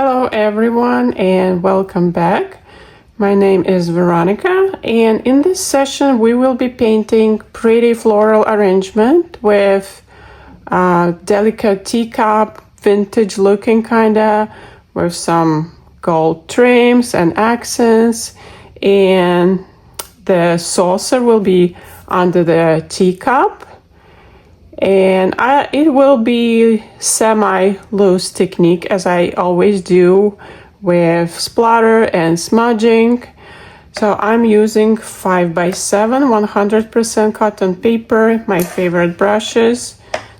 Hello everyone and welcome back. My name is Veronica and in this session we will be painting pretty floral arrangement with delicate teacup, vintage looking kinda, with some gold trims and accents, and the saucer will be under the teacup. And it will be semi-loose technique as I always do with splatter and smudging. So I'm using 5x7 100% cotton paper, my favorite brushes,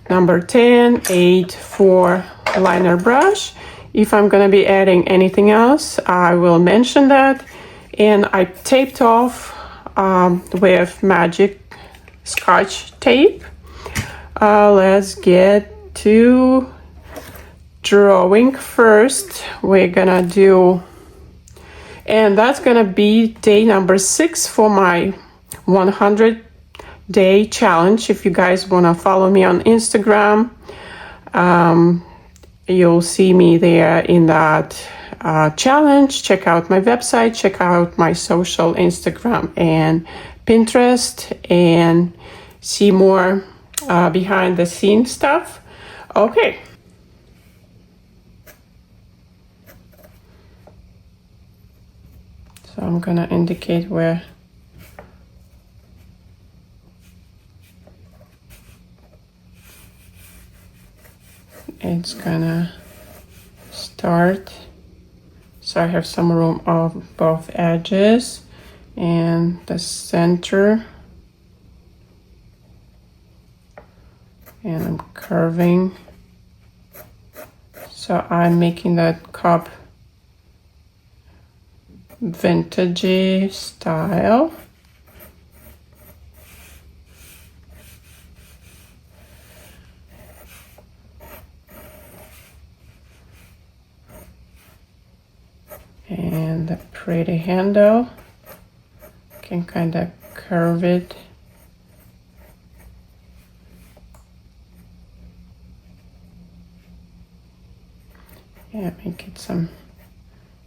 number 10, 8-4 liner brush. If I'm gonna be adding anything else, I will mention that. And I taped off with magic scotch tape. Let's get to drawing first. We're gonna do, and that's gonna be day number 6 for my 100-day challenge. If you guys wanna follow me on Instagram, you'll see me there in that challenge. Check out my website, check out my social, Instagram and Pinterest, and see more behind the scenes stuff. Okay. So I'm gonna indicate where it's gonna start. So I have some room on both edges and the center. And I'm curving, so I'm making that cup vintagey style. And the pretty handle, can kind of curve it. Yeah, make it some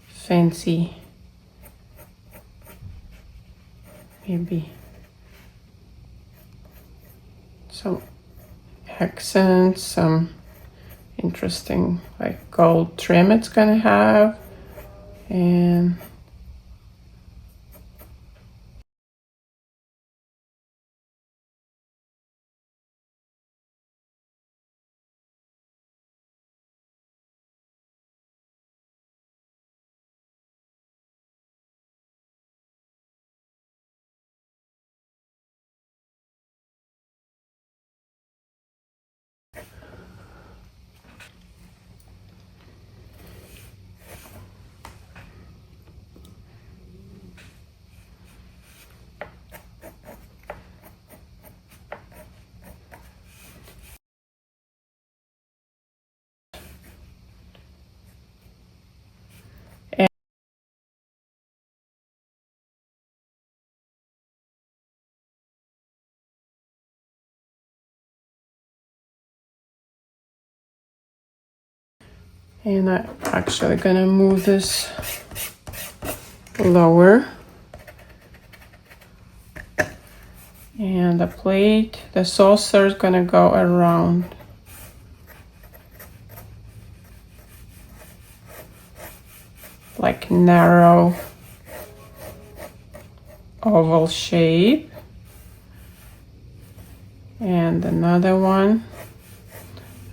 fancy, maybe some accents, some interesting like gold trim it's gonna have, and I'm actually gonna move this lower. And the plate, the saucer is gonna go around. Like narrow oval shape. And another one,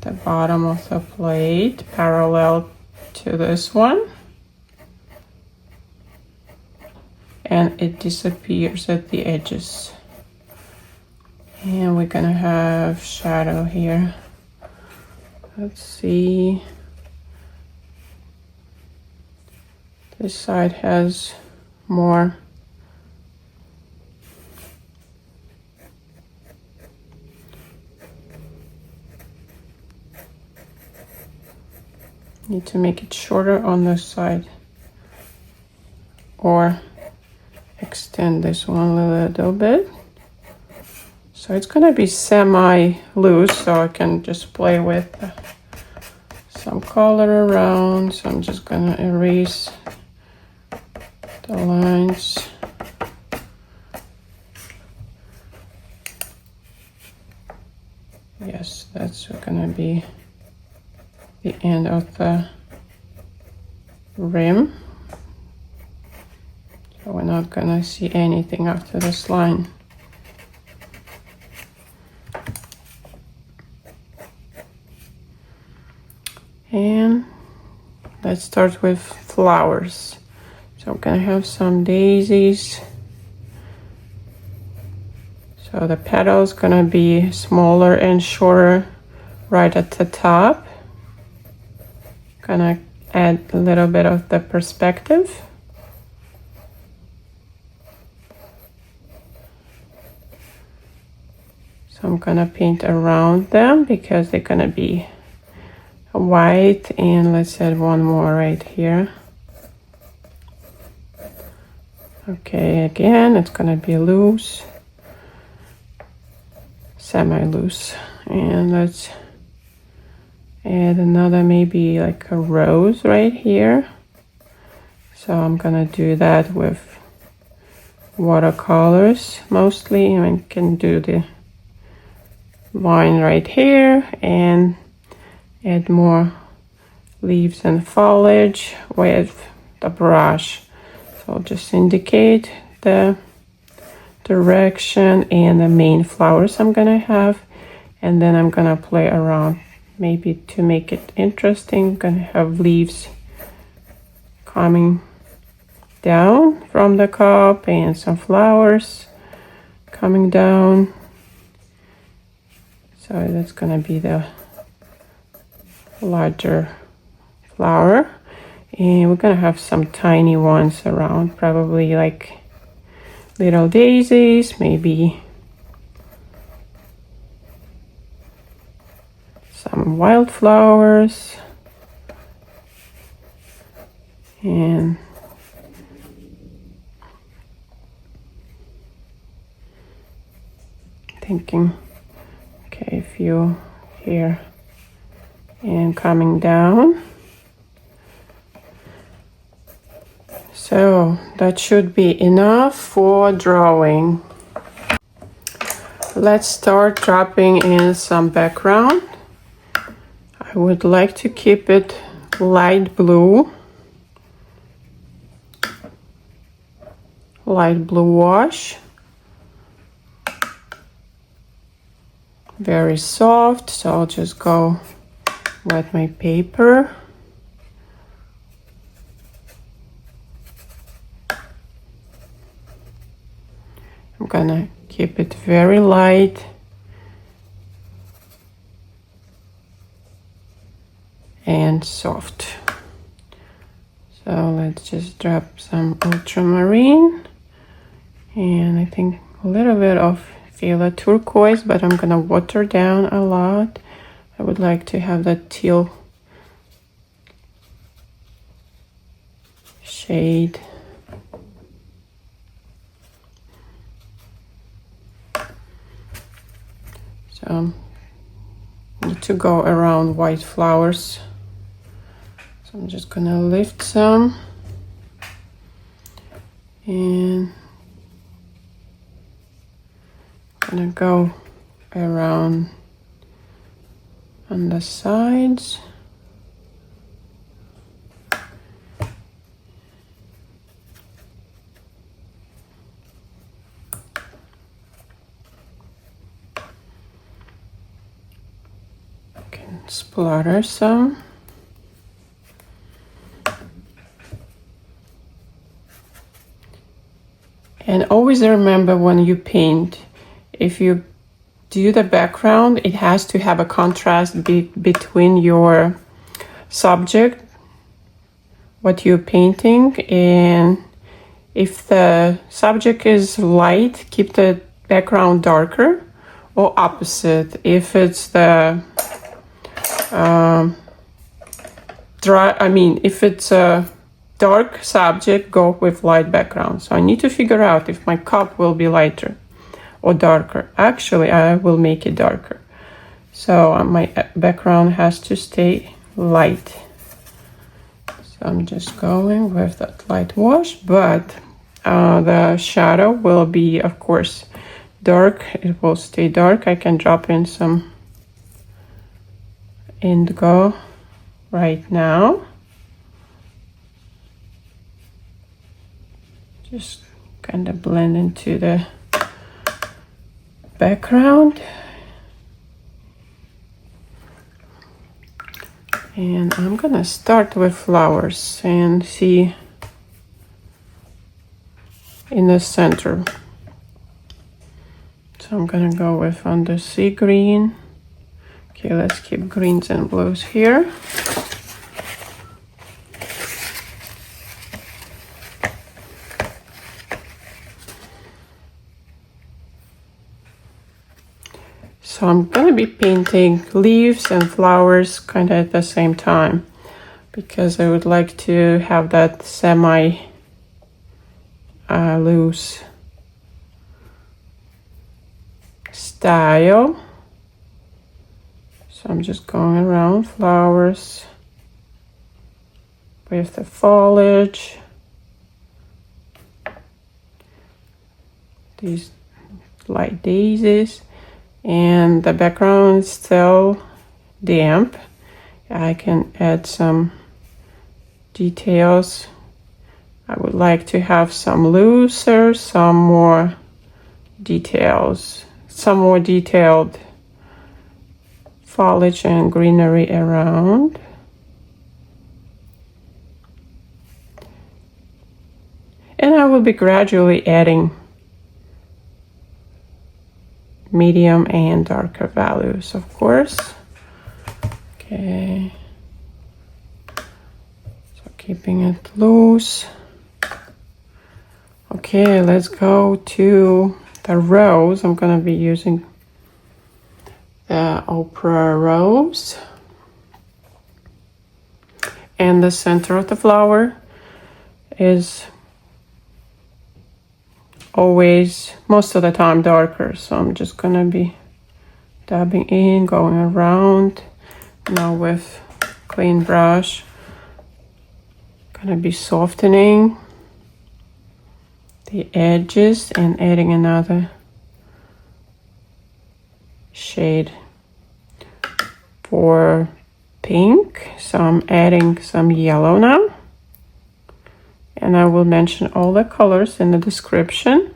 the bottom of the plate, parallel to this one. And it disappears at the edges. And we're gonna have shadow here. Let's see. This side has more. Need to make it shorter on this side, or extend this one a little bit. So it's gonna be semi-loose, so I can just play with some color around, so I'm just gonna erase the lines. Yes, that's gonna be the end of the rim. So we're not gonna see anything after this line. And let's start with flowers. So I'm gonna have some daisies. So the petals gonna be smaller and shorter right at the top. Gonna add a little bit of the perspective. So I'm gonna paint around them because they're gonna be white, and let's add one more right here. Okay, again, it's gonna be loose. Semi-loose, and let's add another, maybe like a rose right here. So I'm gonna do that with watercolors mostly, and I can do the line right here and add more leaves and foliage with the brush. So I'll just indicate the direction and the main flowers I'm gonna have, and then I'm gonna play around maybe to make it interesting. I'm gonna have leaves coming down from the cup and some flowers coming down. So that's gonna be the larger flower, and we're gonna have some tiny ones around, probably like little daisies, maybe some wildflowers, and thinking, okay, a few here and coming down. So that should be enough for drawing. Let's start dropping in some background. I would like to keep it light blue wash. Very soft, so I'll just go with my paper. I'm gonna keep it very light. And soft. So let's just drop some ultramarine, and I think a little bit of phthalo turquoise, but I'm gonna water down a lot. I would like to have that teal shade. So need to go around white flowers. So I'm just gonna lift some and gonna go around on the sides. Can splatter some. And always remember, when you paint, if you do the background, it has to have a contrast between your subject, what you're painting, and if the subject is light, keep the background darker, or opposite. If it's the if it's a dark subject, go with light background. So I need to figure out if my cup will be lighter or darker. Actually, I will make it darker. So my background has to stay light. So I'm just going with that light wash, but the shadow will be, of course, dark. It will stay dark. I can drop in some indigo right now. Just kind of blend into the background. And I'm gonna start with flowers and see in the center. So I'm gonna go with on the sea green. Okay, let's keep greens and blues here. So I'm gonna be painting leaves and flowers kind of at the same time, because I would like to have that semi loose style. So I'm just going around flowers with the foliage. These light daisies. And the background is still damp. I can add some details. I would like to have some looser, some more details, some more detailed foliage and greenery around. And I will be gradually adding medium and darker values, of course. Okay, so keeping it loose. Okay, let's go to the rose. I'm gonna be using the Opera rose, and the center of the flower is always, most of the time, darker. So I'm just gonna be dabbing in, going around. Now with clean brush, gonna be softening the edges and adding another shade for pink. So I'm adding some yellow now. And I will mention all the colors in the description.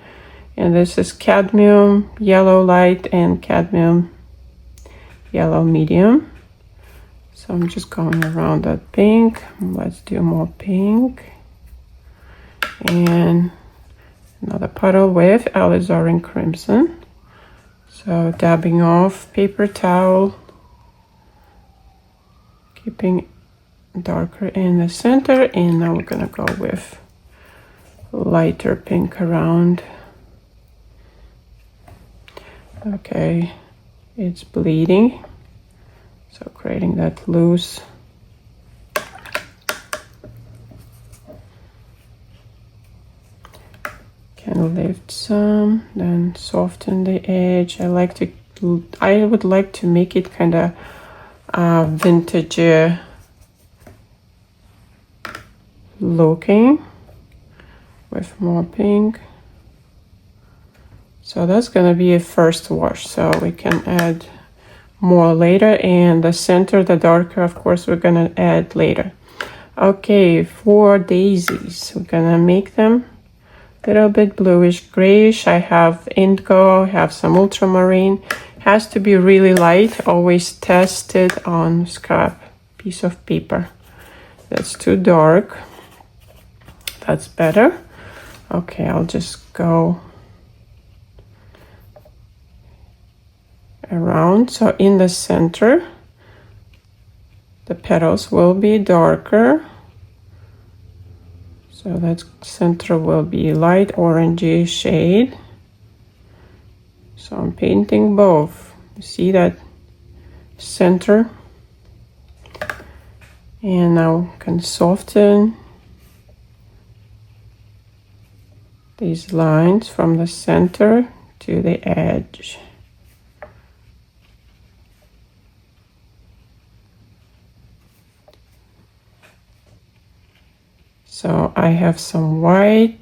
And this is cadmium yellow light and cadmium yellow medium. So I'm just going around that pink. Let's do more pink. And another puddle with alizarin crimson. So dabbing off paper towel, keeping darker in the center, and now we're gonna go with lighter pink around. Okay, it's bleeding, so creating that loose can lift some, then soften the edge. I would like to make it kind of vintage looking with more pink. So that's gonna be a first wash, so we can add more later, and the center, the darker, of course, we're gonna add later. Okay, for daisies, we're gonna make them a little bit bluish grayish. I have indigo, I have some ultramarine. Has to be really light. Always test it on scrap piece of paper. That's too dark. That's better. Okay, I'll just go around. So in the center, the petals will be darker. So that center will be light orangey shade. So I'm painting both. You see that center? And now I can soften these lines from the center to the edge. So I have some white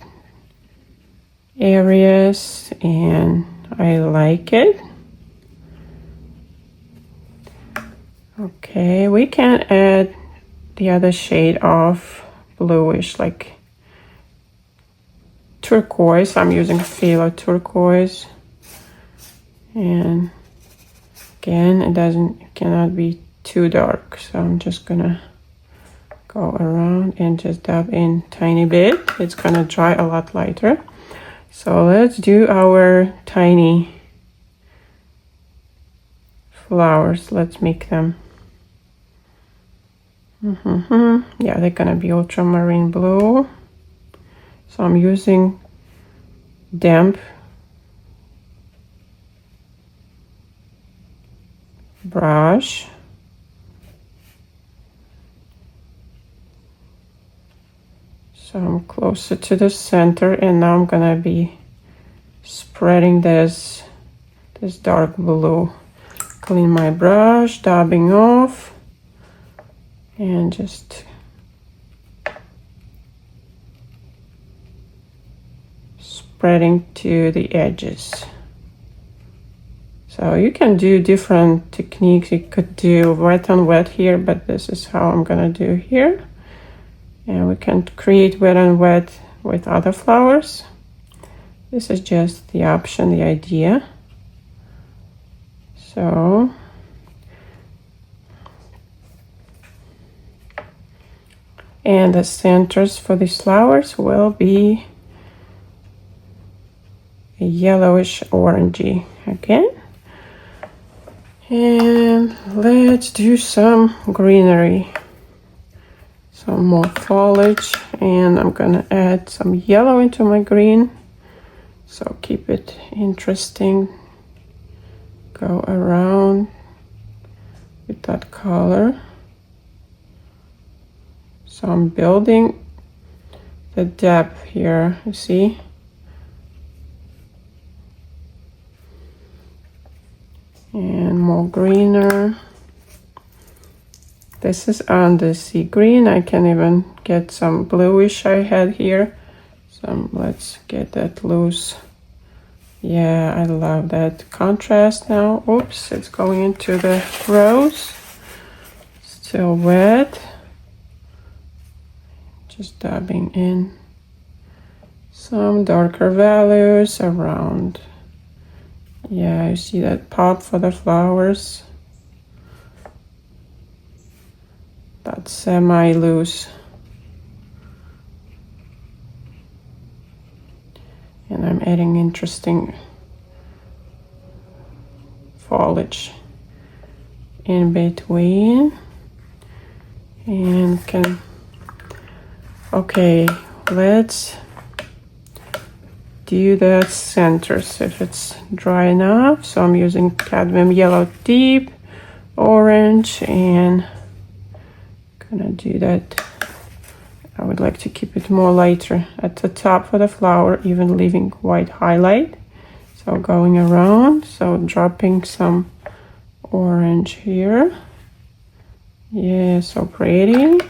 areas and I like it. Okay, we can add the other shade of bluish, like turquoise. I'm using phthalo turquoise, and again, it cannot be too dark, so I'm just gonna go around and just dab in tiny bit. It's gonna dry a lot lighter. So let's do our tiny flowers. Let's make them. Yeah, they're gonna be ultramarine blue. So I'm using damp brush. So I'm closer to the center, and now I'm gonna be spreading this dark blue. Clean my brush, dabbing off, and just spreading to the edges. So you can do different techniques. You could do wet on wet here, but this is how I'm gonna do here. And we can create wet on wet with other flowers. This is just the option, the idea. So and the centers for these flowers will be a yellowish orangey again. And let's do some greenery, some more foliage, and I'm gonna add some yellow into my green, so keep it interesting. Go around with that color. So I'm building the depth here, you see? And more greener. This is on the sea green. I can even get some bluish I had here. So let's get that loose. Yeah, I love that contrast now. Oops, it's going into the rose. Still wet. Just dabbing in some darker values around. Yeah, you see that pop for the flowers. That's semi-loose. And I'm adding interesting foliage in between. And can, okay, let's do the centers if it's dry enough. So I'm using cadmium yellow deep, orange, and gonna do that. I would like to keep it more lighter at the top for the flower, even leaving white highlight. So going around, so dropping some orange here. Yeah, so pretty.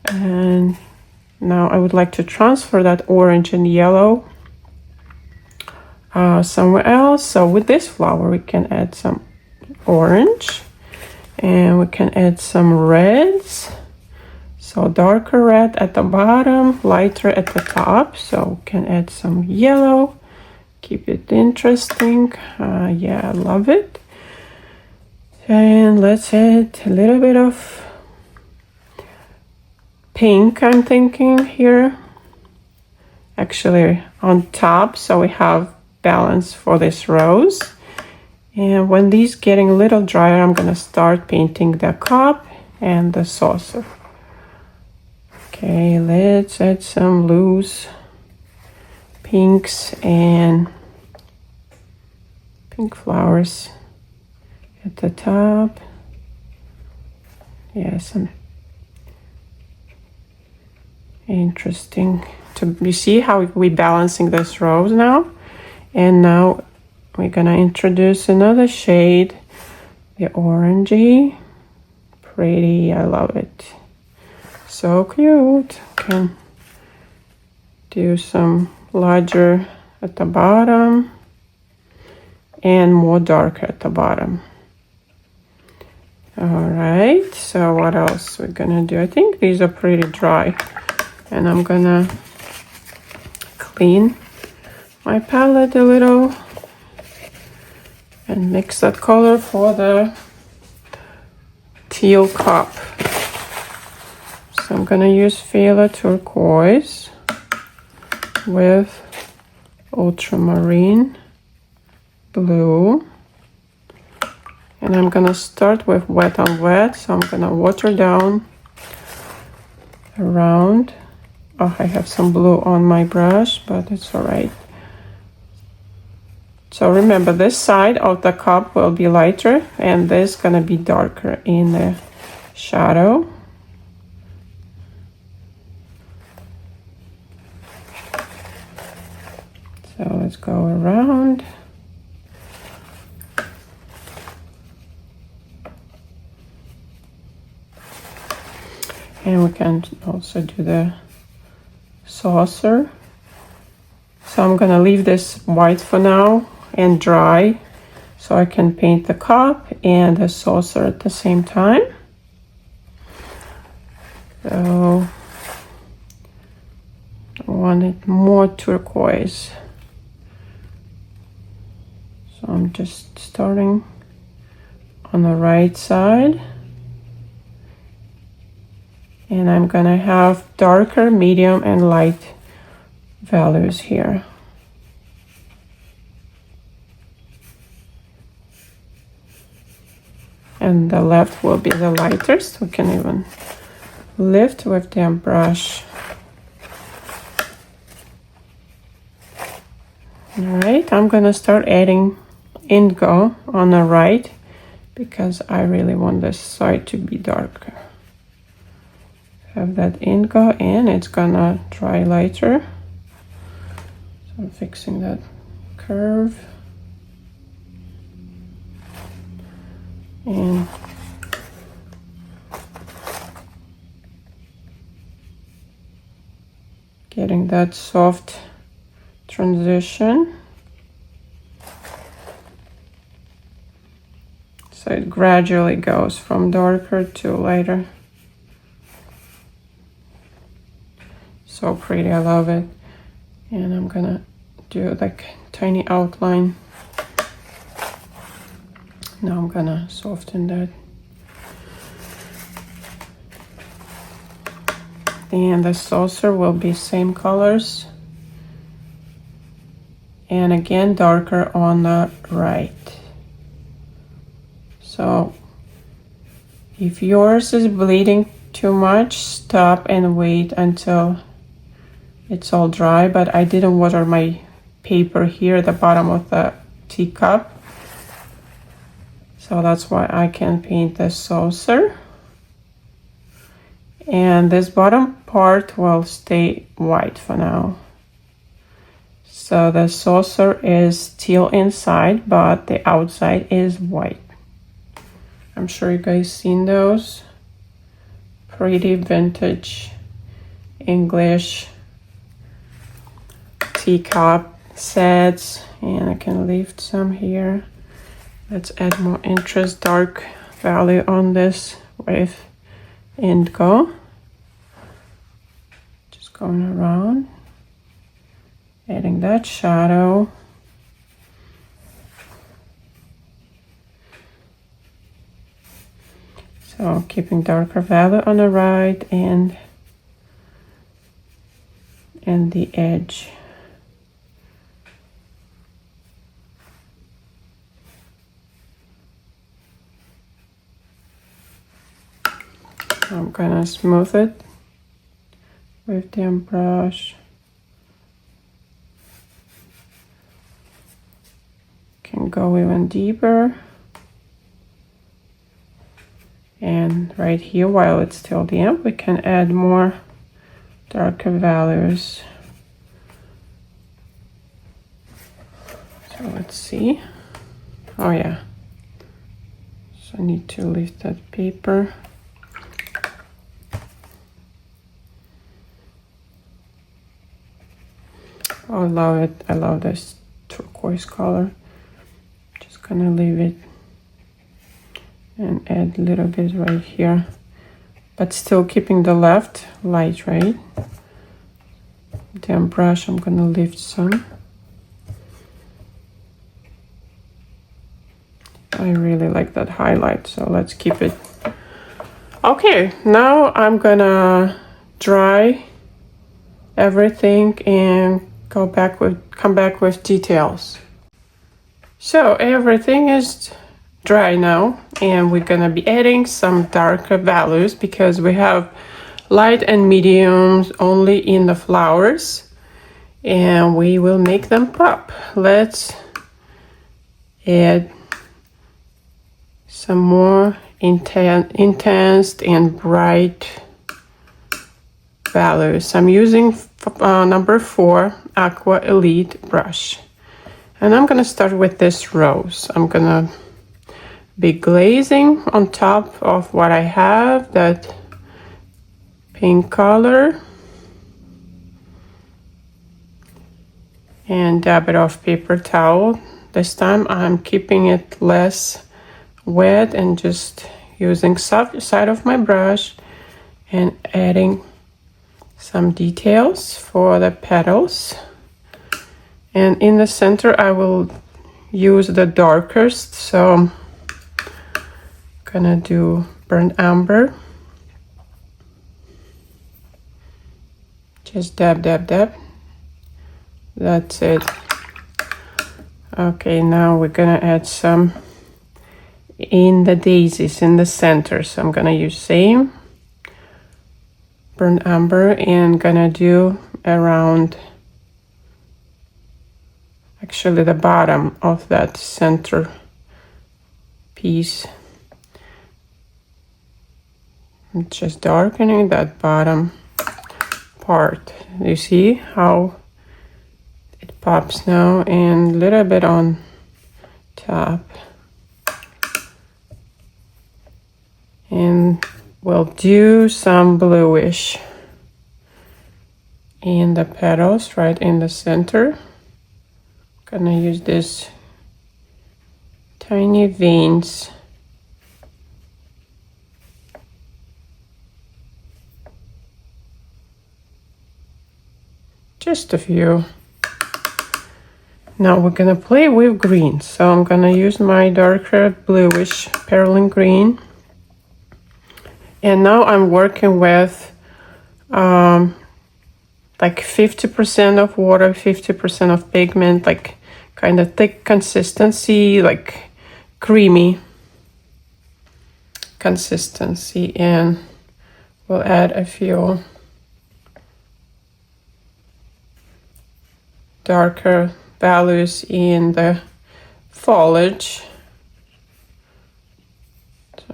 And now I would like to transfer that orange and yellow somewhere else. So with this flower we can add some orange, and we can add some reds. So darker red at the bottom, lighter at the top. So we can add some yellow, keep it interesting. Yeah, I love it. And let's add a little bit of pink, I'm thinking here. Actually on top, so we have balance for this rose. And when these getting a little drier, I'm gonna start painting the cup and the saucer. Okay, let's add some loose pinks and pink flowers at the top. Yeah, some interesting. You see how we balancing this rose now? And now we're gonna introduce another shade, the orangey. Pretty, I love it. So cute. Okay. do some larger at the bottom and more darker at the bottom. All right, so what else we're gonna do? I think these are pretty dry, and I'm gonna clean my palette a little and mix that color for the Teacup. So I'm gonna use Phthalo turquoise with ultramarine blue, and I'm gonna start with wet on wet. So I'm gonna water down around. Oh, I have some blue on my brush, but it's all right. So remember, this side of the cup will be lighter and this gonna be darker in the shadow. So let's go around. And we can also do the saucer. So I'm gonna leave this white for now and dry so I can paint the cup and the saucer at the same time. So I want it more turquoise. So I'm just starting on the right side. And I'm gonna have darker, medium, and light values here. And the left will be the lightest. We can even lift with the brush. All right, I'm gonna start adding indigo on the right because I really want this side to be darker. Have that indigo and it's gonna dry lighter. So I'm fixing that curve. And getting that soft transition. So it gradually goes from darker to lighter. So pretty, I love it. And I'm gonna do like tiny outline. Now I'm gonna soften that. And the saucer will be same colors. And again, darker on the right. So if yours is bleeding too much, stop and wait until it's all dry. But I didn't water my paper here at the bottom of the teacup. So that's why I can paint the saucer. And this bottom part will stay white for now. So the saucer is teal inside, but the outside is white. I'm sure you guys seen those. Pretty vintage English teacup sets. And I can lift some here. Let's add more interest, dark value on this with indigo. Just going around, adding that shadow. So keeping darker value on the right and the edge. I'm gonna smooth it with the brush. Can go even deeper. And right here, while it's still damp, we can add more darker values. So let's see. Oh yeah. So I need to lift that paper. I love it. I love this turquoise color. Just gonna leave it and add a little bit right here, but still keeping the left light, right? Then brush, I'm gonna lift some. I really like that highlight, so let's keep it. Okay, now I'm gonna dry everything and come back with details. So everything is dry now, and we're gonna be adding some darker values because we have light and mediums only in the flowers, and we will make them pop. Let's add some more intense and bright values. I'm using number 4 Aqua Elite brush, and I'm gonna start with this rose. I'm gonna be glazing on top of what I have, that pink color, and dab it off paper towel. This time I'm keeping it less wet and just using soft side of my brush and adding some details for the petals. And in the center I will use the darkest, so I'm gonna do burnt umber. Just dab, dab, dab. That's it. Okay, now we're gonna add some in the daisies in the center. So I'm gonna use same burnt umber and gonna do around actually the bottom of that center piece. I'm just darkening that bottom part. You see how it pops now, and a little bit on top. And we'll do some bluish in the petals right in the center. Gonna use this tiny veins. Just a few. Now we're gonna play with green. So I'm gonna use my darker bluish perlin green. And now I'm working with like 50% of water, 50% of pigment, like kind of thick consistency, like creamy consistency. And we'll add a few darker values in the foliage.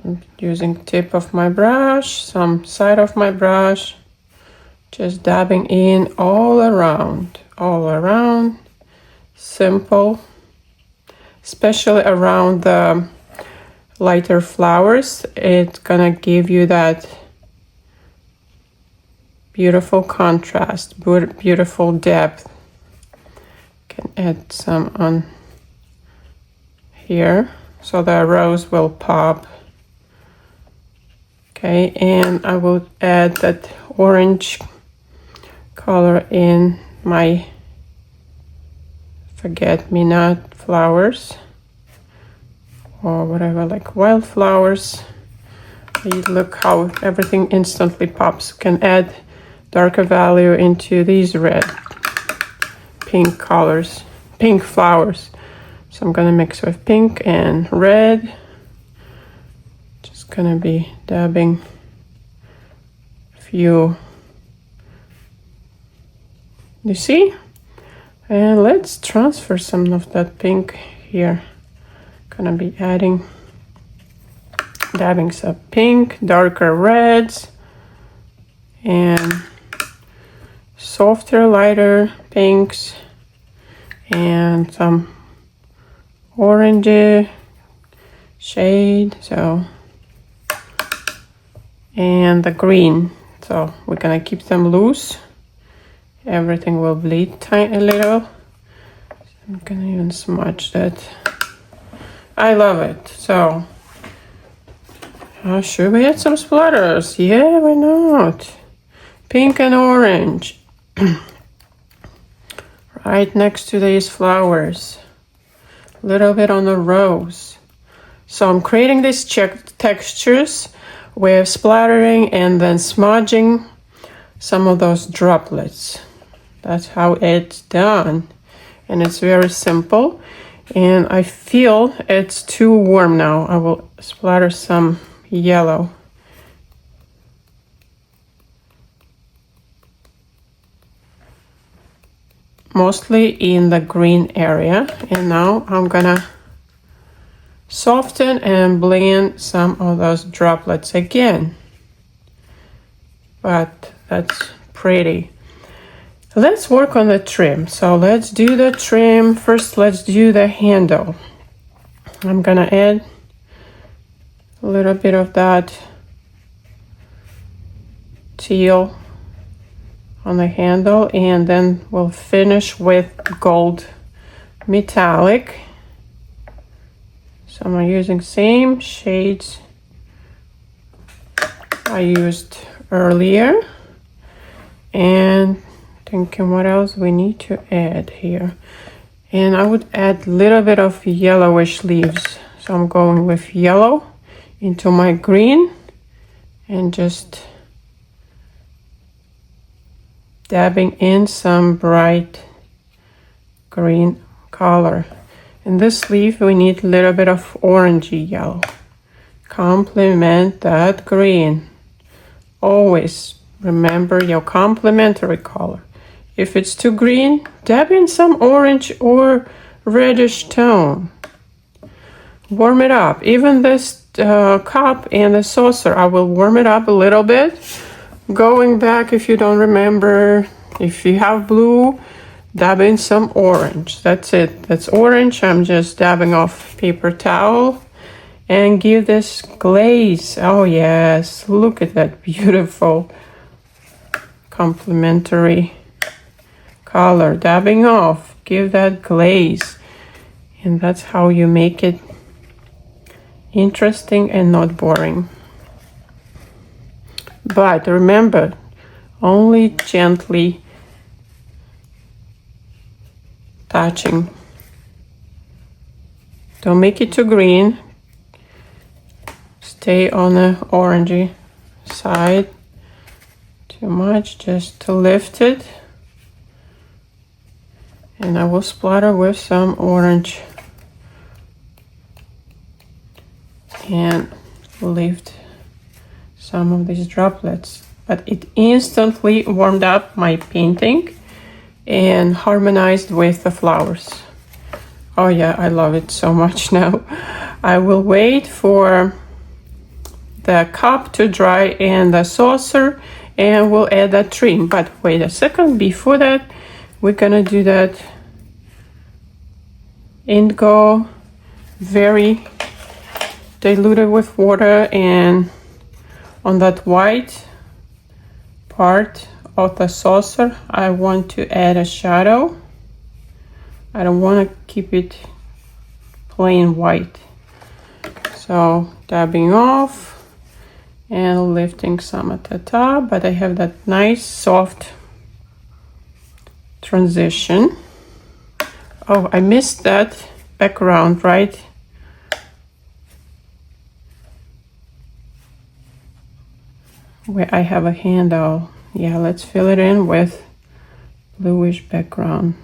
I'm using tip of my brush, some side of my brush, just dabbing in all around, simple, especially around the lighter flowers. It's gonna give you that beautiful contrast, beautiful depth. Can add some on here so the rose will pop. Okay, and I will add that orange color in my forget-me-not flowers or whatever, like wildflowers. Look how everything instantly pops. You can add darker value into these red, pink colors, pink flowers. So I'm gonna mix with pink and red. Gonna be dabbing a few, you see, and let's transfer some of that pink here. Gonna be dabbing some pink, darker reds, and softer, lighter pinks, and some orangey shade. So and the green, so we're gonna keep them loose everything will bleed tiny little. I'm gonna even smudge that. I love it. So should we add some splatters? Yeah, why not? Pink and orange. Right next to these flowers. A little bit on the rose. So I'm creating these textures with splattering and then smudging some of those droplets. That's how it's done. And it's very simple. And I feel it's too warm now. I will splatter some yellow. Mostly in the green area. And now I'm gonna soften and blend some of those droplets again. But that's pretty. Let's work on the trim. So let's do the trim. First, let's do the handle. I'm gonna add a little bit of that teal on the handle, and then we'll finish with gold metallic. So I'm using same shades I used earlier, and thinking what else we need to add here. And I would add a little bit of yellowish leaves. So I'm going with yellow into my green and just dabbing in some bright green color. In this leaf we need a little bit of orangey yellow. Complement that green. Always remember your complementary color. If it's too green, dab in some orange or reddish tone. Warm it up. Even this cup and the saucer, I will warm it up a little bit. Going back, if you don't remember, if you have blue, dab in some orange. That's it. That's orange. I'm just dabbing off paper towel and give this glaze. Oh yes, look at that beautiful complementary color. Dabbing off, give that glaze. And that's how you make it interesting and not boring. But remember, only gently touching. Don't make it too green. Stay on the orangey side. Too much, just to lift it. And I will splatter with some orange and lift some of these droplets. But it instantly warmed up my painting and harmonized with the flowers. Oh yeah, I love it so much now. I will wait for the cup to dry and the saucer, and we'll add that trim. But wait a second, before that, we're gonna do that indigo, very diluted with water, and on that white part of the saucer, I want to add a shadow. I don't want to keep it plain white. So dabbing off and lifting some at the top, but I have that nice soft transition. Oh, I missed that background, right? Where I have a handle. Yeah, let's fill it in with bluish background.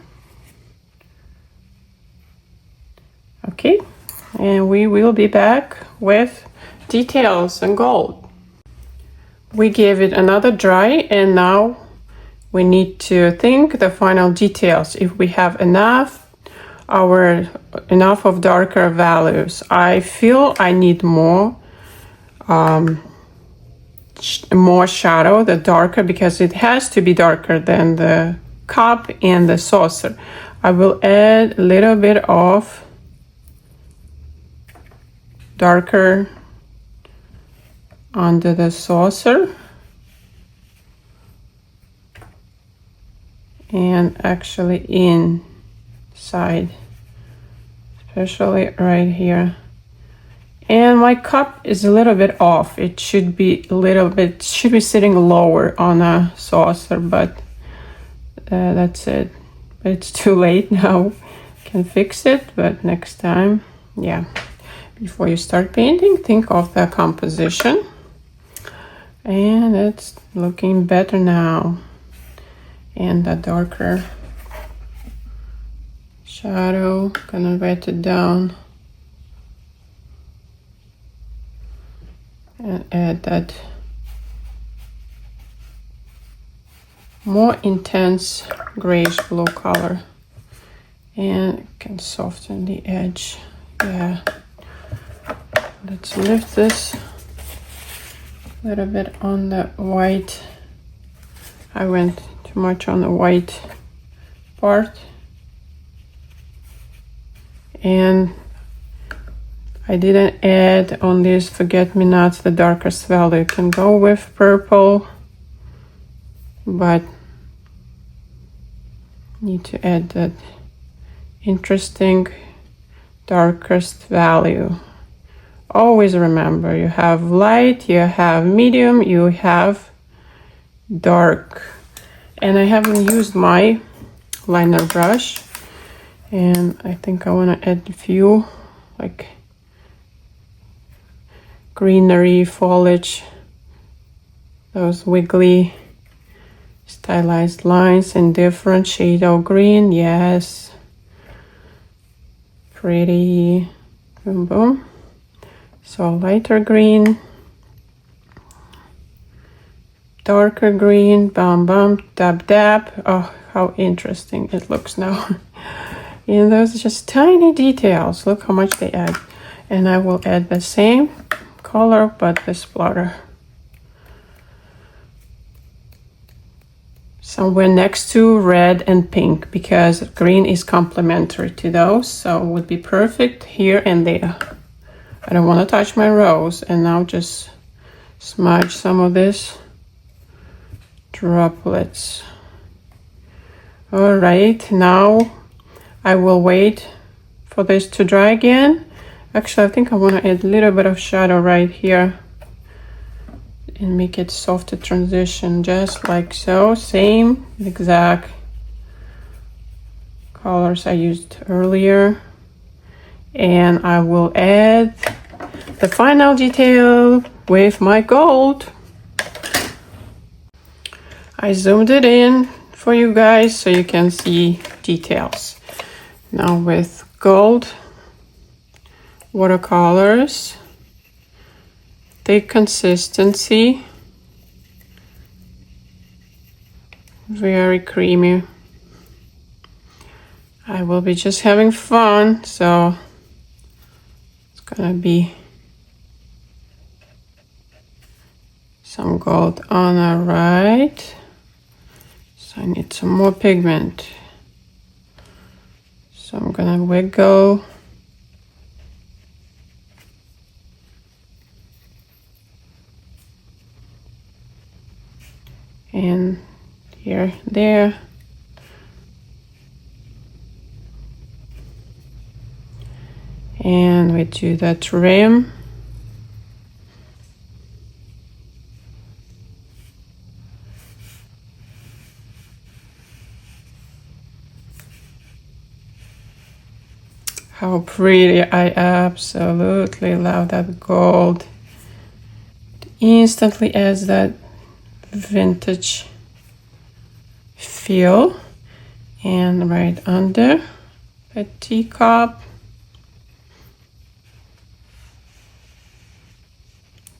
Okay, and we will be back with details and gold. We gave it another dry, and now we need to think the final details. If we have enough of darker values. I feel I need more shadow, the darker, because it has to be darker than the cup and the saucer. I will add a little bit of darker under the saucer. and actually inside, especially right here. And my cup is a little bit off. It should be sitting lower on a saucer, but that's it. But it's too late now. Can fix it, but next time, yeah. Before you start painting, think of the composition. And it's looking better now. And the darker shadow, gonna wet it down. And add that more intense grayish blue color, and it can soften the edge. Yeah, let's lift this a little bit on the white. I went too much on the white part, and I didn't add on these forget-me-nots the darkest value. You can go with purple, but need to add that interesting darkest value. Always remember, you have light, you have medium, you have dark. And I haven't used my liner brush, and I think I want to add a few like greenery, foliage, those wiggly stylized lines in different shade of green. Yes, pretty. Boom boom. So lighter green, darker green, bam bam, dab dab. Oh, how interesting it looks now. And those are just tiny details. Look how much they add. And I will add the same color but the splatter somewhere next to red and pink, because green is complementary to those, so it would be perfect here and there. I don't want to touch my rose. And now just smudge some of this droplets. All right, now I will wait for this to dry again. Actually, I think I want to add a little bit of shadow right here and make it softer transition, just like so. Same exact colors I used earlier. And I will add the final detail with my gold. I zoomed it in for you guys so you can see details. Now with gold watercolors, thick consistency, very creamy. I will be just having fun, so it's gonna be some gold on the right. So I need some more pigment. So I'm gonna wiggle and here, there. And we do the trim. How pretty. I absolutely love that gold. It instantly adds that vintage feel. And right under a teacup.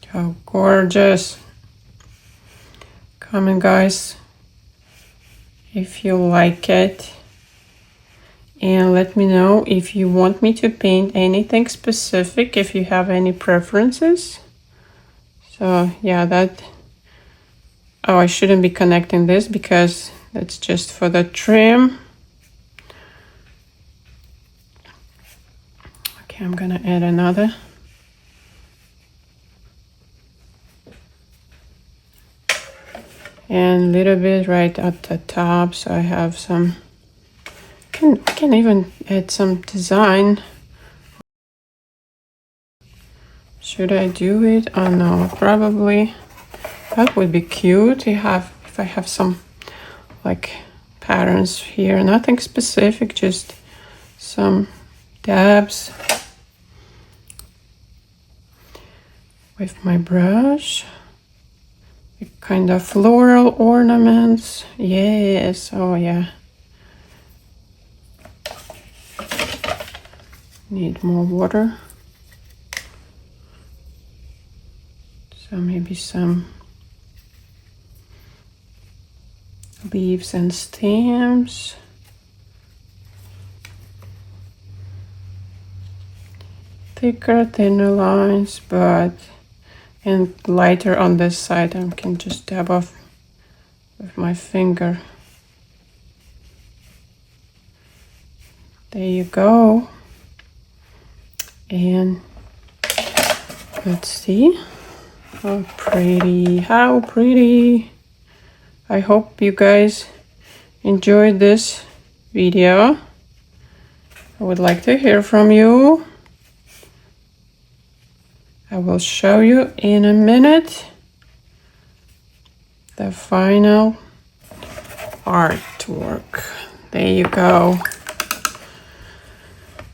How gorgeous. Comment, guys, if you like it. And let me know if you want me to paint anything specific, if you have any preferences. So yeah, that, oh, I shouldn't be connecting this because that's just for the trim. Okay, I'm gonna add another. and a little bit right at the top, so I have some, can even add some design. Should I do it? Oh no, probably that would be cute. If I have some like patterns here, nothing specific, just some dabs with my brush. Kind of floral ornaments. Yes, oh yeah. Need more water. So maybe some leaves and stems. Thicker, thinner lines, and lighter on this side. I can just dab off with my finger. There you go. And let's see. How pretty, how pretty. I hope you guys enjoyed this video. I would like to hear from you. I will show you in a minute the final artwork. There you go.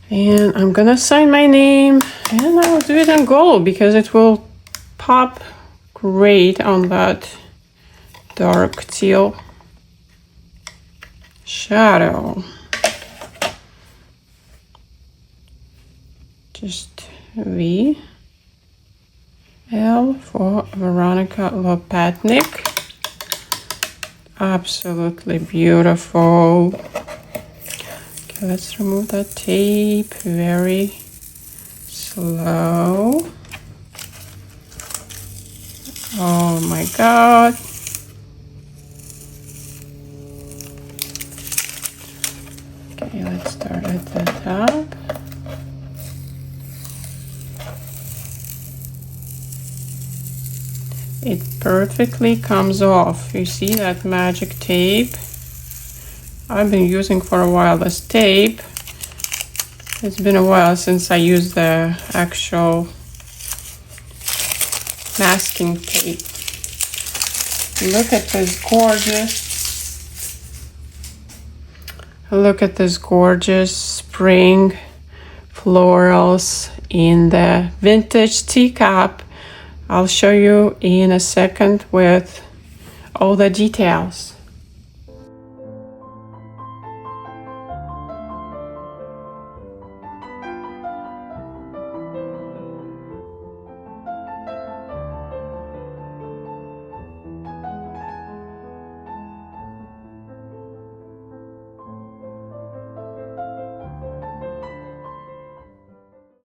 And I'm gonna sign my name, and I'll do it in gold because it will pop great on that dark teal shadow. Just V L for Veronica Lopatnik. Absolutely beautiful. Okay, let's remove that tape very slow. Oh my God. Okay, let's start at the top. It perfectly comes off. You see that magic tape? I've been using for a while this tape. It's been a while since I used the actual masking tape. Look at this gorgeous spring florals in the vintage teacup. I'll show you in a second with all the details.